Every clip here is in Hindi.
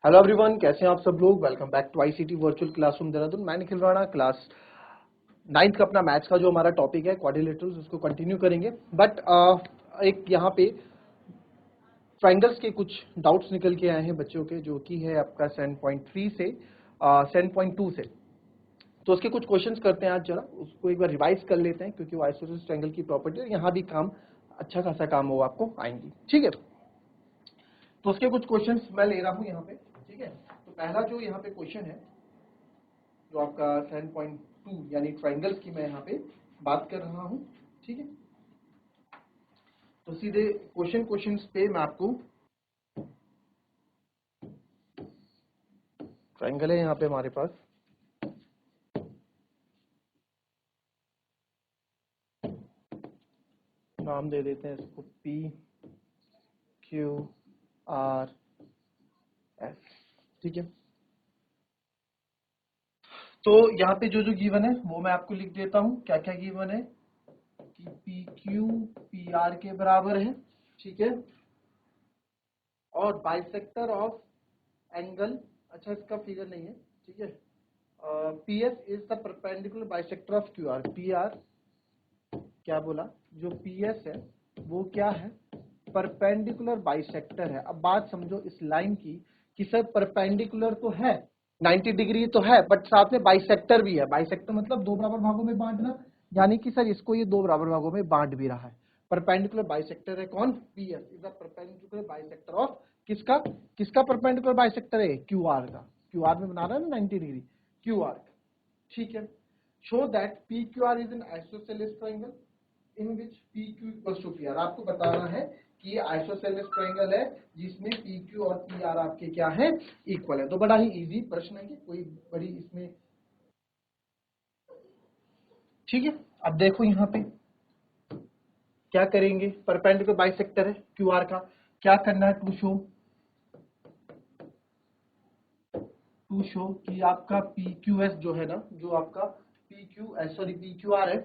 हेलो एवरीवन, कैसे हैं आप सब लोग। Welcome back to ICT virtual classroom Dehradun. मैं निखिल राणा, क्लास 9th का अपना मैथ्स का जो हमारा टॉपिक है क्वाड्रिलेटरल्स, उसको कंटिन्यू करेंगे। बट एक यहाँ पे ट्राइंगल्स के कुछ डाउट्स निकल के आए हैं बच्चों के, जो कि है आपका 7.3 से 7.2 से। तो उसके कुछ क्वेश्चंस करते हैं आज, जरा उसको एक बार रिवाइज कर लेते हैं, क्योंकि वो आइसोसेलेस ट्रायंगल की प्रॉपर्टी है, यहाँ भी काम अच्छा खासा काम वो आपको आएंगी। ठीक है, तो उसके कुछ क्वेश्चंस मैं ले रहा हूँ यहाँ पे। ठीक है, तो पहला जो यहाँ पे क्वेश्चन है, जो आपका 7.2 यानी ट्राइंगल्स की मैं यहाँ पे बात कर रहा हूँ। ठीक है, तो सीधे क्वेश्चंस पे मैं आपको, ट्राइंगल है यहाँ पे हमारे पास, नाम दे देते हैं इसको P Q R S। ठीक है, तो यहाँ पे जो जो गिवन है वो मैं आपको लिख देता हूँ। क्या क्या गिवन है कि पी क्यू पी आर के बराबर है। ठीक है, और बाइसेक्टर ऑफ एंगल, अच्छा इसका फिगर नहीं है। ठीक है, P S is the perpendicular bisector of Q R. P R क्या बोला, जो पी एस है वो क्या है, परपेंडिकुलर बाइसेक्टर है। अब बात समझो इस लाइन की कि सर परपेंडिकुलर तो है, 90 डिग्री तो है, बट साथ में बाइसेक्टर भी है। बाइसेक्टर मतलब दो बराबर भागों में बांटना, यानी कि सर इसको ये दो बराबर भागों में बांट भी रहा है। परपेंडिकुलर बाइसेक्टर है कौन, P S is the perpendicular bisector of किसका, किसका परपेंडिकुलर बाइसेक्टर है, क्यू आर का। क्यू आर में बना रहा है ना 90 डिग्री, क्यू आर का। ठीक है, show that P Q R is an isosceles triangle in which P Q equals to P R. आपको बताना है कि ये आइसोसेलेस ट्रायंगल है जिसमें पी क्यू और पी आर आपके क्या है, इक्वल है। तो बड़ा ही इजी प्रश्न है, कोई बड़ी इसमें। ठीक है, अब देखो यहाँ पे क्या करेंगे, परपेंडिकुलर बाइसेक्टर है क्यू आर का, क्या करना है, टू शो कि आपका पी क्यू एस जो है ना, जो आपका P Q S sorry P Q R है,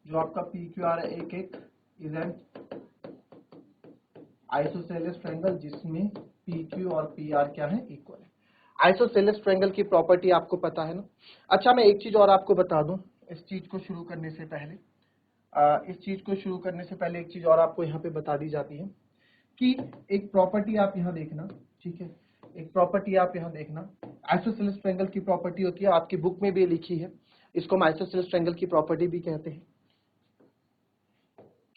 जो आपका पी क्यू आर है एक एक इज एन आइसोसेलेस ट्रायंगल जिसमें पी क्यू और पी आर क्या है, इक्वल है। आइसोसेलेस ट्रायंगल की प्रॉपर्टी आपको पता है ना। अच्छा, मैं एक चीज और आपको बता दूं इस चीज को शुरू करने से पहले, एक चीज और आपको यहाँ पे बता दी जाती है कि एक प्रॉपर्टी आप यहाँ देखना। ठीक है, एक प्रॉपर्टी आप यहाँ देखना, आइसोसेलेस ट्रायंगल की प्रॉपर्टी होती है, आपकी बुक में भी लिखी है, इसको हम आइसोसेलेस ट्रायंगल की प्रॉपर्टी भी कहते हैं।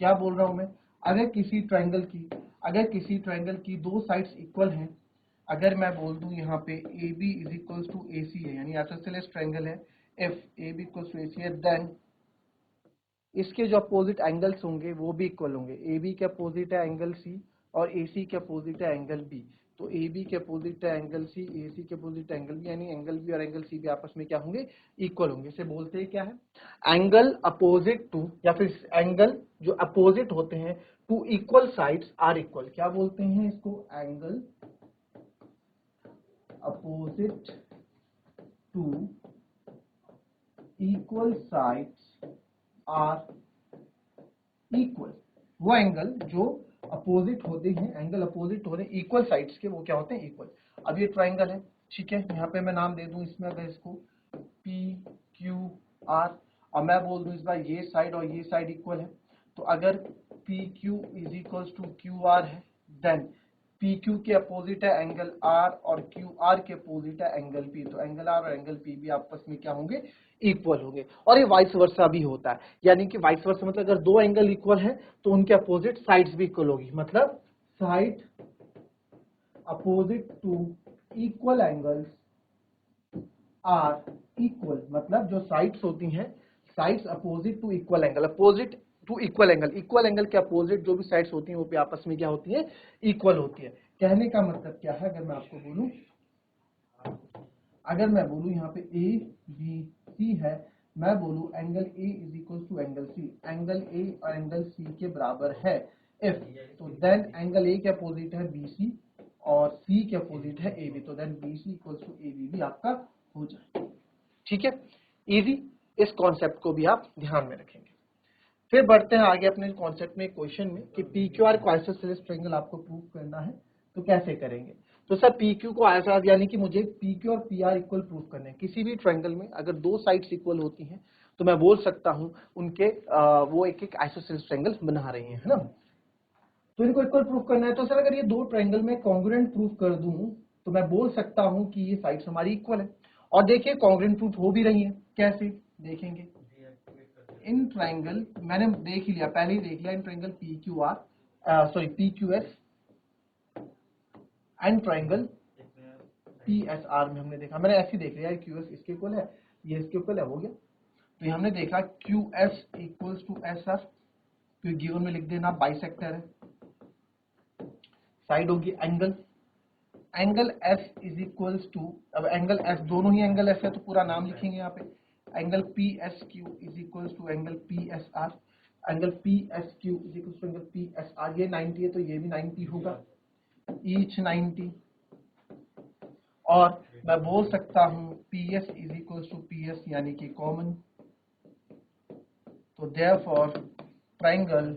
क्या बोल रहा हूं मैं, अगर किसी ट्रायंगल की दो साइड्स इक्वल हैं, अगर मैं बोल दूं यहाँ पे A B is equals to A C है, यानी आइसोसेलेस ट्रायंगल है, if A B equals to A C है, देन इसके जो अपोजिट एंगल्स होंगे वो भी इक्वल होंगे। ए बी के अपोजिट है एंगल सी और ए सी के अपोजिट है एंगल बी। तो ए बी के अपोजिट है एंगल सी, ए सी के अपोजिट एंगल बी, यानी एंगल बी और एंगल सी भी आपस में क्या होंगे, इक्वल होंगे। इसे बोलते हैं क्या है, एंगल अपोजिट टू, या फिर एंगल जो अपोजिट होते हैं two equal sides are equal. क्या बोलते हैं इसको, angle opposite to equal sides are equal. वो एंगल जो अपोजिट होते हैं, एंगल अपोजिट हो रहे हैं इक्वल साइड्स के, वो क्या होते हैं, इक्वल। अब ये ट्राइंगल है, ठीक है, यहाँ पे मैं नाम दे दूं इसमें, अगर इसको पी क्यू आर, और मैं बोल दूं इस बार ये साइड और ये साइड इक्वल है, तो अगर P Q is equals to Q R है, देन पी क्यू के अपोजिट है एंगल आर और क्यू आर के अपोजिट है एंगल पी, तो एंगल आर और एंगल पी भी आपस में क्या होंगे, इक्वल होंगे। और ये वाइस वर्सा भी होता है, यानी कि वाइस वर्सा मतलब अगर दो एंगल इक्वल है तो उनके अपोजिट साइड्स भी इक्वल होगी। मतलब side opposite to equal angles are equal, मतलब जो साइड्स होती हैं, sides opposite to equal angle, opposite to equal angle, equal angle के अपोजिट जो भी साइड्स होती हैं वो भी आपस में क्या होती है, इक्वल होती है। कहने का मतलब क्या है, अगर मैं आपको बोलूं, अगर मैं बोलूं यहाँ पे ए बी सी है, मैं बोलूं angle A is equal to angle C, angle A और एंगल सी के बराबर है इफ, तो देन एंगल ए के अपोजिट है बी सी और सी के अपोजिट है ए बी, तो then B C equal to A B भी आपका हो जाए। ठीक है, इजी, इस कॉन्सेप्ट को भी आप ध्यान में रखेंगे। फिर बढ़ते हैं आगे अपने कॉन्सेप्ट में, क्वेश्चन में, कि पी क्यू आर को आइसोसेलेस ट्रायंगल आपको प्रूव करना है। तो कैसे करेंगे? तो सर पी क्यू को आइसोसेलेस यानी कि मुझे पी क्यू और पी आर इक्वल प्रूव करने हैं। किसी भी ट्रायंगल में अगर दो साइड्स इक्वल होती हैं तो मैं बोल सकता हूं उनके वो एक एक आइसोसेलेस ट्रायंगल बना रही हैं, है ना। तो इनको इक्वल प्रूफ करना है। तो सर अगर ये दो ट्रायंगल में कॉन्ग्रुएंट प्रूफ कर दूं तो मैं बोल सकता हूं कि ये साइड्स हमारी इक्वल है। और देखिए कॉन्ग्रुएंट प्रूफ हो भी रही है। कैसे देखेंगे? इन ट्रायंगल मैंने देख ही लिया, पहले ही देख लिया, in triangle P Q are sorry P Q S and triangle P S are में हमने देखा, मैंने ऐसे ही देख लिया, क्यू एस इसके इक्वल है, ये इसके इक्वल है, हो गया। तो ये हमने देखा Q S equals to S R, तो गिवन में लिख देना बाइसेक्टर है। साइड होगी angle, angle S is equals to, अब एंगल एस दोनों ही एंगल एस है तो पूरा नाम लिखेंगे यहाँ पे, angle P S Q is equals to angle P S R, angle P S Q is equals to angle P S R. ये 90 है तो ये भी 90 होगा, ईच 90। और मैं बोल सकता हूँ P S is equals to P S यानी कि कॉमन। तो therefore triangle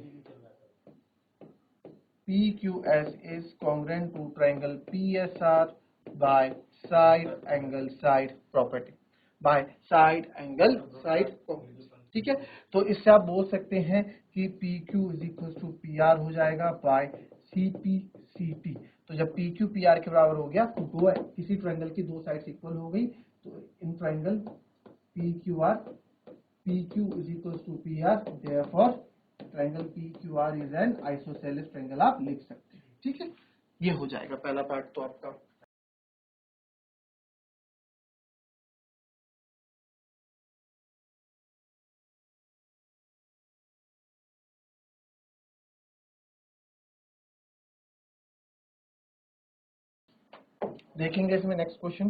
PQS is congruent to triangle PSR by side angle side property, by side angle side property। ठीक है, तो इससे आप बोल सकते हैं कि PQ is equals to PR हो जाएगा by CP CT। तो जब PQ PR के बराबर हो गया तो दो किसी ट्रायंगल की दो साइड्स इक्वल हो गई, तो in triangle PQR PQ is equals to PR, therefore triangle PQR is an isosceles triangle आप लिख सकते हैं। ठीक है, ये हो जाएगा पहला पार्ट तो आपका। देखेंगे इसमें नेक्स्ट क्वेश्चन,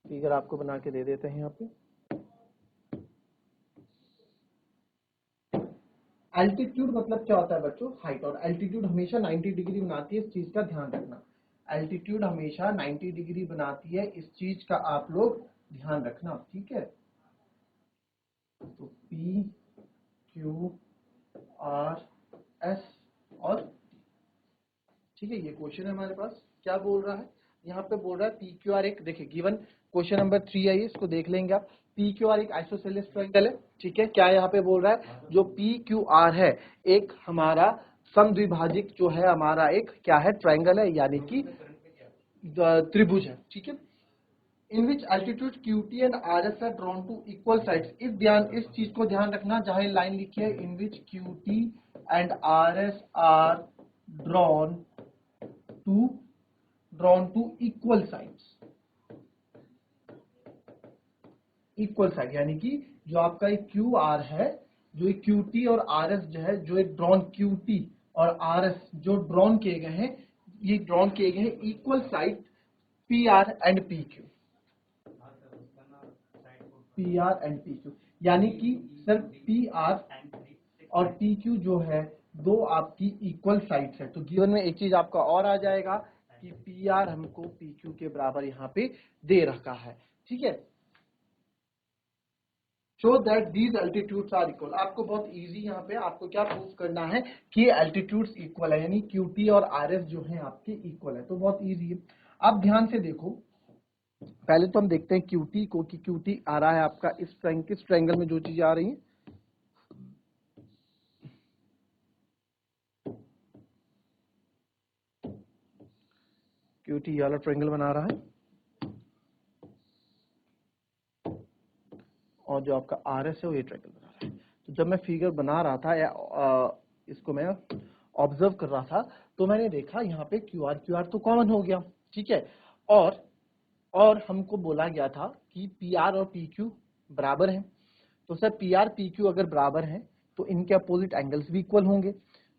फिगर आपको बना के दे देते हैं यहाँ पे। एल्टीट्यूड मतलब क्या होता है बच्चों? हाइट। और एल्टीट्यूड हमेशा 90 डिग्री बनाती है, इस चीज का ध्यान रखना। एल्टीट्यूड हमेशा 90 डिग्री बनाती है, इस चीज का आप लोग ध्यान रखना। ठीक है, तो पी क्यू आर एस और ठीक है, ये क्वेश्चन है हमारे पास। क्या बोल रहा है यहाँ पे? बोल रहा है पी क्यू आर एक, देखिए गिवन क्वेश्चन नंबर 3 है, इसको देख लेंगे आप। पी क्यू आर एक आइसोसेलेस ट्रायंगल है। ठीक है, क्या यहाँ पे बोल रहा है? जो पी क्यू आर है एक हमारा समद्विभाजिक जो है हमारा एक क्या है? ट्रायंगल है, यानी कि त्रिभुज है। ठीक है, in which altitude QT and RS are drawn to equal sides. इस चीज को ध्यान रखना, जहां लाइन लिखी है in which QT and RS are drawn to equal sides. Equal side यानी कि जो आपका एक क्यू आर है, जो एक QT और RS जो है, जो एक ड्रॉन QT और RS जो ड्रॉन किए गए हैं, ये ड्रॉन किए गए हैं equal side PR and PQ। PR and PQ यानी कि सर PR और PQ जो है दो आपकी इक्वल साइड्स है। तो गिवन में एक चीज आपका और आ जाएगा कि PR हमको PQ के बराबर यहाँ पे दे रखा है। ठीक है, show that these altitudes are equal. आपको बहुत इजी यहाँ पे आपको क्या प्रूफ करना है कि एल्टीट्यूड्स इक्वल है, यानी QT और RS जो है आपके इक्वल है। तो बहुत इजी है, आप ध्यान से देखो। पहले तो हम देखते हैं QT को कि QT आ रहा है आपका इस ट्रायंगल में जो चीज आ रही है। QT वाला ट्रायंगल बना रहा है और जो आपका RS है वो ये ट्रायंगल बना रहा है। तो जब मैं फिगर बना रहा था या इसको मैं ऑब्जर्व कर रहा था तो मैंने देखा यहाँ पे QR तो कॉमन हो गया। ठीक है, और हमको बोला गया था कि PR और PQ बराबर हैं। तो सर PR PQ अगर बराबर हैं तो इनके अपोजिट एंगल्स भी इक्वल होंगे।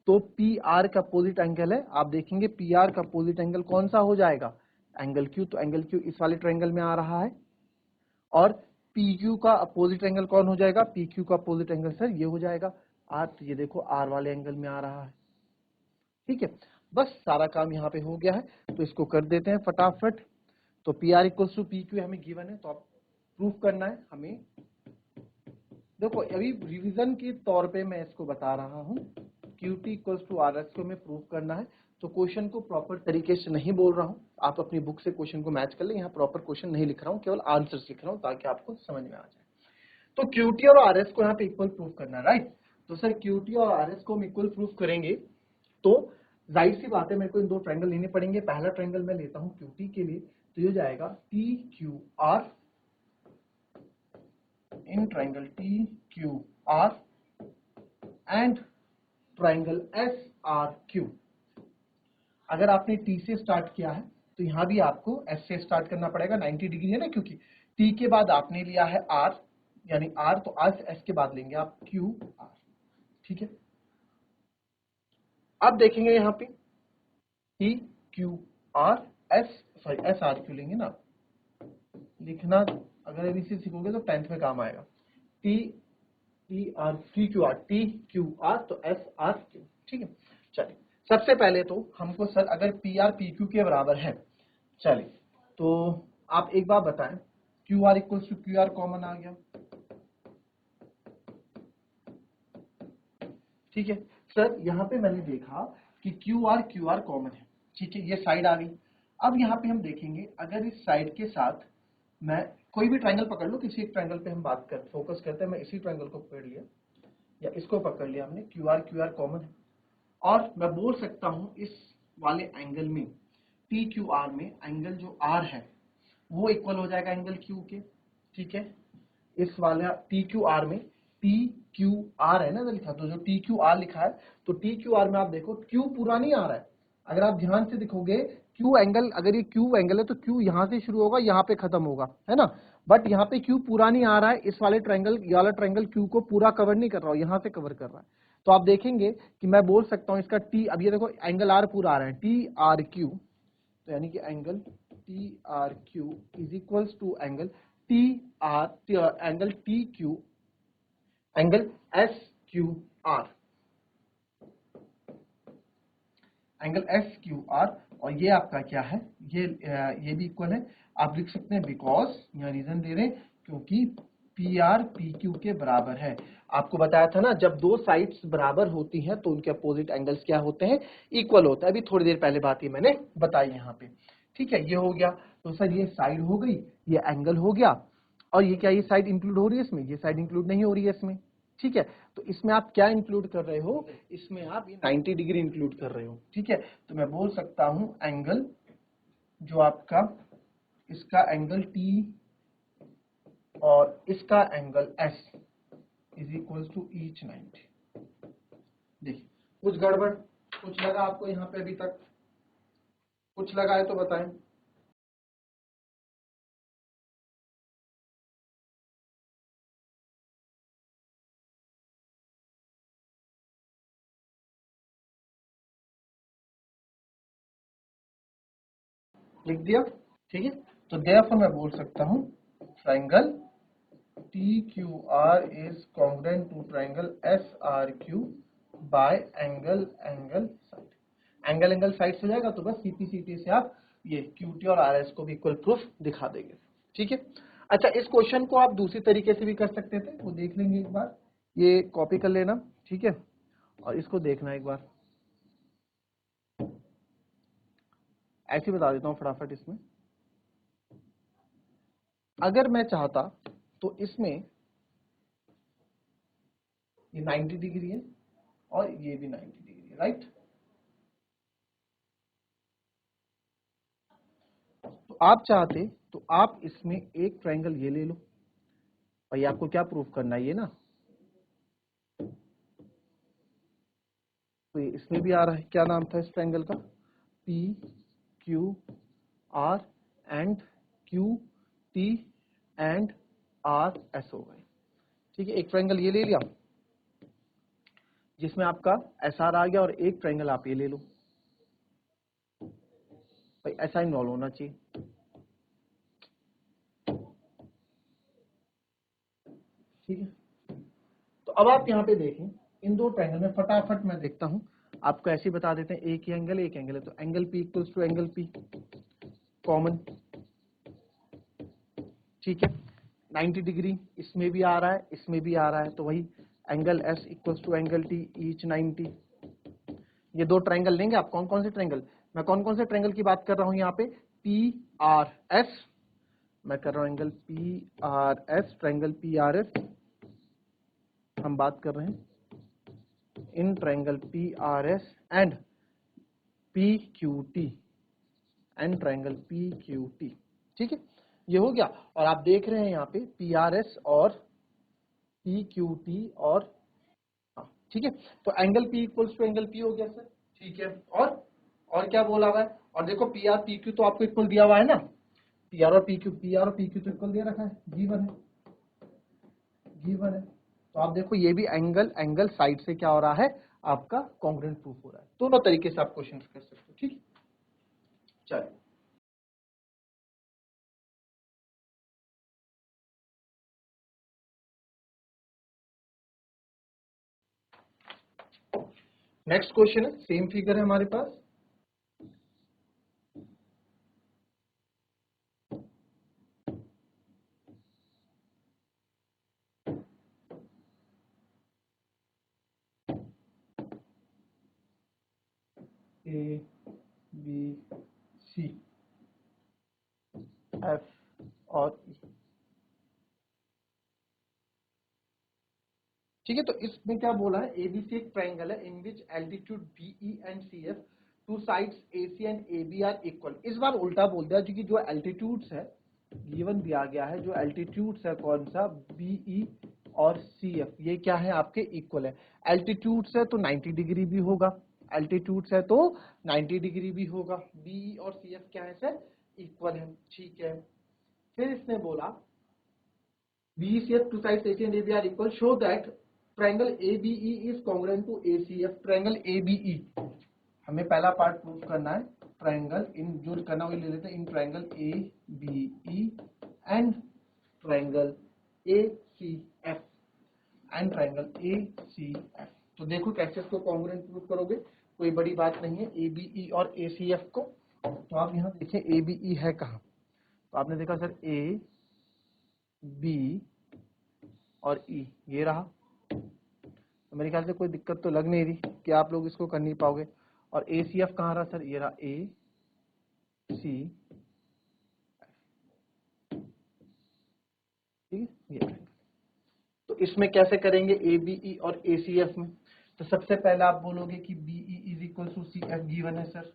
तो PR का अपोजिट एंगल है, आप देखेंगे PR का अपोजिट एंगल कौन सा हो जाएगा? Angle Q। तो एंगल Q इस वाले ट्रायंगल में आ रहा है। और PQ का अपोजिट एंगल कौन हो जाएगा? PQ का अपोजिट एंगल सर ये हो जाएगा R। तो ये देखो R वाले एंगल में आ रहा है। ठीक है, बस सारा काम यहाँ पे हो गया है, तो इसको कर देते हैं फटाफट। तो PR इक्वल्स टू PQ हमें गिवन है, तो आप प्रूफ करना है हमें। देखो अभी रिवीजन के तौर पे मैं इसको बता रहा हूं। Q T equals to R S को हमें प्रूव करना है। तो क्वेश्चन को प्रॉपर तरीके से नहीं बोल रहा हूँ, आप अपनी बुक से क्वेश्चन को मैच कर ले, यहाँ प्रॉपर क्वेश्चन नहीं लिख रहा हूँ, केवल आंसर्स लिख रहा हूँ ताकि आपको समझ में आ जाए। तो क्यूटी और आरएस को यहाँ पे इक्वल प्रूव करना है, राइट। तो सर क्यूटी और आरएस को हम इक्वल प्रूव करेंगे तो जाहिर सी बात है मेरे को इन दो ट्रायंगल लेने पड़ेंगे। पहला ट्रायंगल मैं लेता हूँ क्यूटी के लिए, तो ये जाएगा T Q R in triangle T Q R and triangle S R Q. अगर आपने टी से स्टार्ट किया है तो यहां भी आपको एस से स्टार्ट करना पड़ेगा, 90 डिग्री है ना, क्योंकि टी के बाद आपने लिया है आर, यानी आर, तो आर से एस के बाद लेंगे आप क्यू आर, ठीक है। अब देखेंगे यहां पे T Q R S, sorry S R Q लेंगे ना, लिखना अगर अभी से सीखोगे तो 10th में काम आएगा। T R T Q are तो एस आर क्यू, ठीक है। चलिए सबसे पहले तो हमको सर अगर पी आर पी क्यू के बराबर है, चलिए तो आप एक बार बताएं, Q R equals to Q R common आ गया, ठीक है। सर यहाँ पे मैंने देखा कि क्यू आर कॉमन है, ठीक है, ये साइड आ गई। अब यहाँ पे हम देखेंगे अगर इस साइड के साथ मैं कोई भी ट्रायंगल पकड़ लो, किसी एक ट्रायंगल पे हम बात कर फोकस करते हैं, मैं इसी ट्रायंगल को पकड़ लिया या इसको पकड़ लिया हमने, क्यू आर कॉमन है, और मैं बोल सकता हूं इस वाले एंगल में पी क्यू आर में एंगल जो आर है वो इक्वल हो जाएगा एंगल क्यू के, ठीक है। इस वाला टी क्यू आर में टी क्यू आर है ना लिखा, तो जो टी क्यू आर लिखा है तो टी क्यू आर में आप देखो क्यू पूरा नहीं आ रहा है, अगर आप ध्यान से दिखोगे क्यू एंगल, अगर ये क्यू एंगल है तो क्यू यहां से शुरू होगा यहां पे खत्म होगा, है ना, बट यहाँ पे क्यू पूरा नहीं आ रहा है, इस वाले ट्रायंगल, ये वाला ट्रायंगल क्यू को पूरा कवर नहीं कर रहा है, यहां से कवर कर रहा है। तो आप देखेंगे कि मैं बोल सकता हूं इसका टी, अब ये देखो एंगल आर पूरा आ रहा है, टी आर क्यू, तो यानी कि angle T R Q is equals to angle T R, angle T Q, angle S Q R, angle S Q R, और ये आपका क्या है, ये भी इक्वल है। आप लिख सकते हैं बिकॉज, यहाँ रीजन दे रहे हैं क्योंकि पी आर पी क्यू के बराबर है। आपको बताया था ना जब दो साइड्स बराबर होती हैं तो उनके अपोजिट एंगल्स क्या होते हैं, इक्वल होता है। अभी थोड़ी देर पहले बात ये मैंने बताई यहाँ पे, ठीक है। ये हो गया, तो सर ये साइड हो गई, ये एंगल हो गया, और ये क्या, ये साइड इंक्लूड हो रही है इसमें, ये साइड इंक्लूड नहीं हो रही है इसमें, ठीक है। तो इसमें आप क्या इंक्लूड कर रहे हो, इसमें आप ये 90 डिग्री इंक्लूड कर रहे हो, ठीक है। तो मैं बोल सकता हूं एंगल जो आपका, इसका एंगल टी और इसका angle S is equal to each 90। देखिए कुछ गड़बड़, कुछ लगा आपको यहाँ पे, अभी तक कुछ लगा है तो बताएं। लिख दिया, ठीक है। तो देयरफॉर मैं बोल सकता हूं triangle T Q R is congruent to triangle S R Q by angle side, angle side हो जाएगा तो बस सीपी से आप ये क्यूटी और आरएस को भी इक्वल प्रूफ दिखा देंगे, ठीक है। अच्छा इस क्वेश्चन को आप दूसरी तरीके से भी कर सकते थे, वो देख लेंगे एक बार, ये कॉपी कर लेना, ठीक है, और इसको देखना एक बार, ऐसे बता देता हूं फटाफट। इसमें अगर मैं चाहता तो इसमें ये 90 डिग्री है और ये भी 90 डिग्री है, राइट। तो आप चाहते तो आप इसमें एक ट्रायंगल ये ले लो, भाई आपको क्या प्रूफ करना है, ये ना, तो ये इसमें भी आ रहा है, क्या नाम था इस ट्रायंगल का, P Q R and Q T and R S हो गए, ठीक है। एक ट्रायंगल ये ले लिया जिसमें आपका एस आर आ गया, और एक ट्रायंगल आप ये ले लो, भाई ऐसा इन्वॉल्व होना चाहिए, ठीक है। तो अब आप यहाँ पे देखें इन दो ट्रायंगल में, फटाफट मैं देखता हूं, आपको ऐसे बता देते हैं, एक ही एंगल एक एंगल है, तो angle P equals to angle P common, ठीक है। 90 डिग्री इसमें भी आ रहा है इसमें भी आ रहा है, तो वही angle S equals to angle T each 90, ये दो ट्रायंगल लेंगे आप। कौन कौन से ट्रायंगल, मैं कौन कौन से ट्रायंगल की बात कर रहा हूं यहाँ पे, PRS, मैं कर रहा हूं एंगल PRS, ट्रायंगल PRS हम बात कर रहे हैं, in triangle PRS and PQT, and triangle PQT। ठीक है, ये हो गया। और आप देख रहे हैं यहाँ पे PRS और PQT और ठीक है, तो angle P equals to angle P हो गया सर। ठीक है, और क्या बोला हुआ है, और देखो PR PQ तो आपको इक्वल दिया हुआ है ना, PR और PQ तो इक्वल दे रखा है, गिवन है। तो आप देखो ये भी एंगल साइड से क्या हो रहा है, आपका कॉन्ग्रुएंट प्रूफ हो रहा है। दोनों तरीके से आप क्वेश्चन कर सकते हो। ठीक, चलिए नेक्स्ट क्वेश्चन है, सेम फिगर है हमारे पास। A B C F और E। ठीक है, तो इसमें क्या बोला है, ABC एक ट्रायंगल है in which altitude BE and CF, two sides AC and AB are equal. इस बार उल्टा बोल दिया, क्योंकि जो एल्टीट्यूड्स है गिवन दिया गया है, जो एल्टीट्यूड्स है कौन सा, BE और CF, ये क्या है आपके इक्वल है। एल्टीट्यूड्स है तो 90 डिग्री भी होगा, एल्टीट्यूड्स है तो 90 डिग्री भी होगा। BE और CF क्या है सर, इक्वल है। ठीक है, फिर इसने बोला BE CF two sides AC and AB are equal, show that triangle ABE is congruent to ACF। Triangle ABE हमें पहला पार्ट प्रूव करना है, ट्रायंगल इन जो करना वही ले लेते हैं, in triangle ABE and triangle ACF and triangle ACF। तो देखो कैसे इसको कॉन्ग्रुएंट प्रूव करोगे, कोई बड़ी बात नहीं है ABE और ACF को। तो आप यहाँ देखें ABE है कहाँ, तो आपने देखा सर A B और E, ये रहा। तो मेरे ख्याल से कोई दिक्कत तो लग नहीं रही कि आप लोग इसको कर नहीं पाओगे। और ACF कहाँ रहा सर, ये रहा AC, ठीक है ये। तो इसमें कैसे करेंगे ABE और ACF में, तो सबसे पहले आप बोलोगे कि BE is equal to CF given है sir,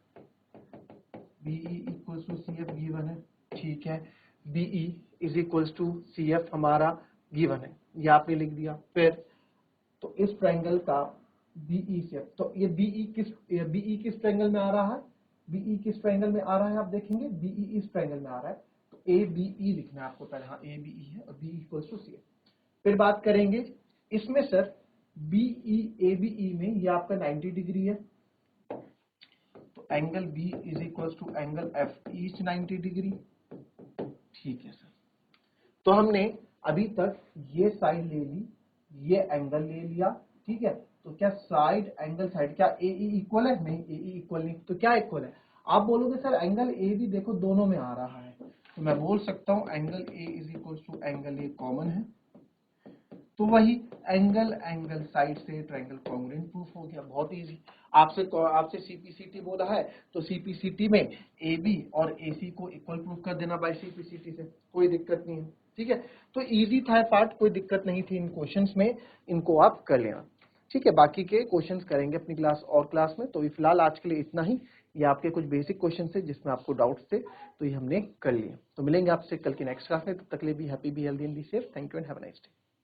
BE equal to CF given है। ठीक है, BE is equal to CF हमारा गिवन है, ये आपने लिख दिया। फिर तो इस ट्रायंगल का BE से, तो ये BE किस ट्रायंगल में आ रहा है, BE किस ट्रायंगल में आ रहा है, आप देखेंगे BE इस ट्रायंगल में आ रहा है, तो ABE लिखना है आपको पहले। हाँ ABE है और BE इक्वल टू CF। फिर बात करेंगे इसमें सर BE ABE में ये आपका 90 डिग्री है, तो angle B is equal to angle F each 90 degree. ठीक है सर, तो हमने अभी तक ये साइड ले ली, ये एंगल ले लिया। ठीक है, तो क्या साइड एंगल साइड क्या AE इक्वल है, नहीं AE इक्वल नहीं, तो क्या इक्वल है, आप बोलोगे सर एंगल A भी देखो दोनों में आ रहा है, तो मैं बोल सकता हूं angle A is equal to angle A common है, तो वही एंगल साइड से ट्रायंगल कॉन्ग्रुएंट प्रूफ हो गया। बहुत इजी। आपसे CPCT बोला है, तो CPCT में AB और AC को इक्वल प्रूफ कर देना बाय CPCT से, कोई दिक्कत नहीं है। ठीक है, तो इजी था पार्ट, कोई दिक्कत नहीं थी इन क्वेश्चंस में, इनको आप कर लेना। ठीक है, बाकी के क्वेश्चंस करेंगे अपनी क्लास में। तो फिलहाल आज के लिए इतना ही। ये आपके कुछ बेसिक क्वेश्चन थे जिसमें आपको डाउट्स थे, तो ये हमने कर लिए। तो मिलेंगे आपसे कल की नेक्स्ट क्लास में, तब तक के लिए भी happy, be healthy and be safe. Thank you and have a nice day.